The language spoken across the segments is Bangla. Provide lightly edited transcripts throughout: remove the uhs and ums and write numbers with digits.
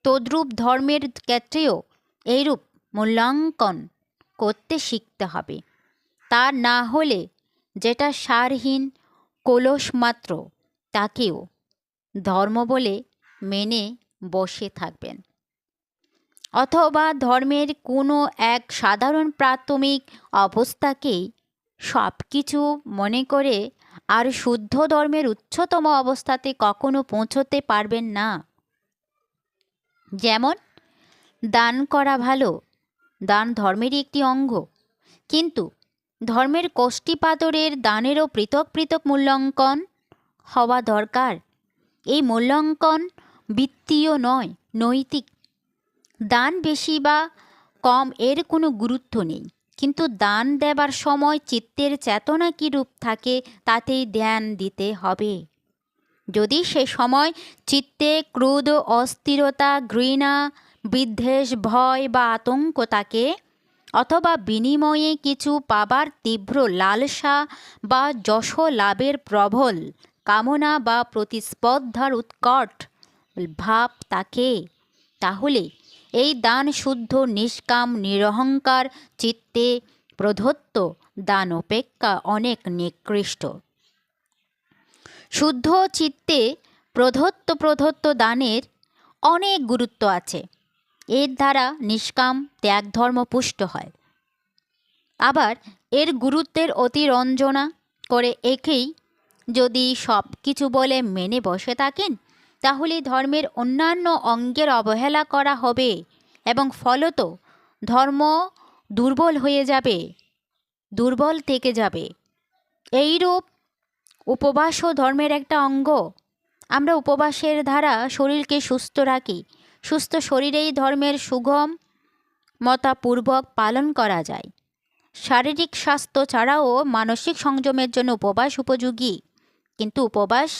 তদ্রূপ ধর্মের ক্ষেত্রেও এইরূপ মূল্যাঙ্কন করতে শিখতে হবে। তা না হলে যেটা সারহীন কলস মাত্র, তাকেও ধর্ম বলে মেনে বসে থাকবেন। অথবা ধর্মের কোনো এক সাধারণ প্রাথমিক অবস্থাকেই সব কিছু মনে করে আর শুদ্ধ ধর্মের উচ্চতম অবস্থাতে কখনো পৌঁছতে পারবেন না। যেমন দান করা ভালো, দান ধর্মেরই একটি অঙ্গ, কিন্তু ধর্মের কোষ্ঠীপাতরের দানেরও পৃথক পৃথক মূল্যাঙ্কন হওয়া দরকার। এই মূল্যাঙ্কন বৃত্তীয় নয়, নৈতিক। দান বেশি বা কম এর কোনো গুরুত্ব নেই, কিন্তু দান দেবার সময় চিত্তের চেতনা কী রূপ থাকে তাতেই ধ্যান দিতে হবে। যদি সে সময় চিত্তে ক্রোধ, অস্থিরতা, ঘৃণা, বিদ্বেষ, ভয় বা আতঙ্ক থাকে, অথবা বিনিময়ে কিছু পাবার তীব্র লালসা বা যশ লাভের প্রবল কামনা বা প্রতিস্পর্ধার উৎকট ভাব থাকে, তাহলে এই দান শুদ্ধ নিষ্কাম নিরহংকার চিত্তে প্রদত্ত দান অপেক্ষা অনেক নিকৃষ্ট। শুদ্ধ চিত্তে প্রদত্ত দানের অনেক গুরুত্ব আছে। এর দ্বারা নিষ্কাম ত্যাগ ধর্ম পুষ্ট হয়। আবার এর গুরুত্বের অতিরঞ্জনা করে একেই যদি সব কিছু বলে মেনে বসে থাকেন, তাহলে ধর্মের অন্যান্য অঙ্গের অবহেলা করা হবে এবং ফলত ধর্ম দুর্বল হয়ে যাবে, দুর্বল থেকে যাবে। এইরূপ উপবাসও ধর্মের একটা অঙ্গ। আমরা উপবাসের দ্বারা শরীরকে সুস্থ রাখি। সুস্থ শরীরেই ধর্মের সুগম মতাপূর্বক পালন করা যায়। শারীরিক স্বাস্থ্য ছাড়াও মানসিক সংযমের জন্য উপবাস উপযোগী। কিন্তু উপবাস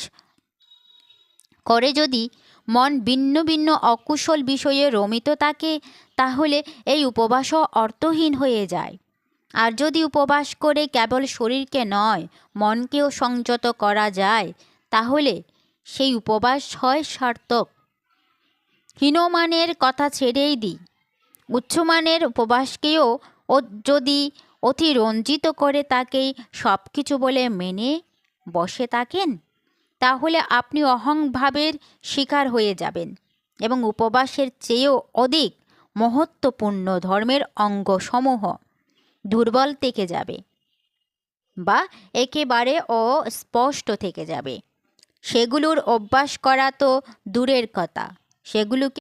করে যদি মন ভিন্ন ভিন্ন অকুশল বিষয়ে রমিত থাকে, তাহলে এই উপবাসও অর্থহীন হয়ে যায়। আর যদি উপবাস করে কেবল শরীরকে নয়, মনকেও সংযত করা যায়, তাহলে সেই উপবাস হয় সার্থক। হীনমানের কথা ছেড়েই দিই, উচ্চমানের উপবাসকেও যদি অতিরঞ্জিত করে তাকেই সব কিছু বলে মেনে বসে থাকেন, তাহলে আপনি অহংভাবের শিকার হয়ে যাবেন এবং উপবাসের চেয়েও অধিক মহত্বপূর্ণ ধর্মের অঙ্গসমূহ দুর্বল থেকে যাবে বা একেবারে অস্পষ্ট থেকে যাবে। সেগুলোর অভ্যাস করা তো দূরের কথা, সেগুলোকে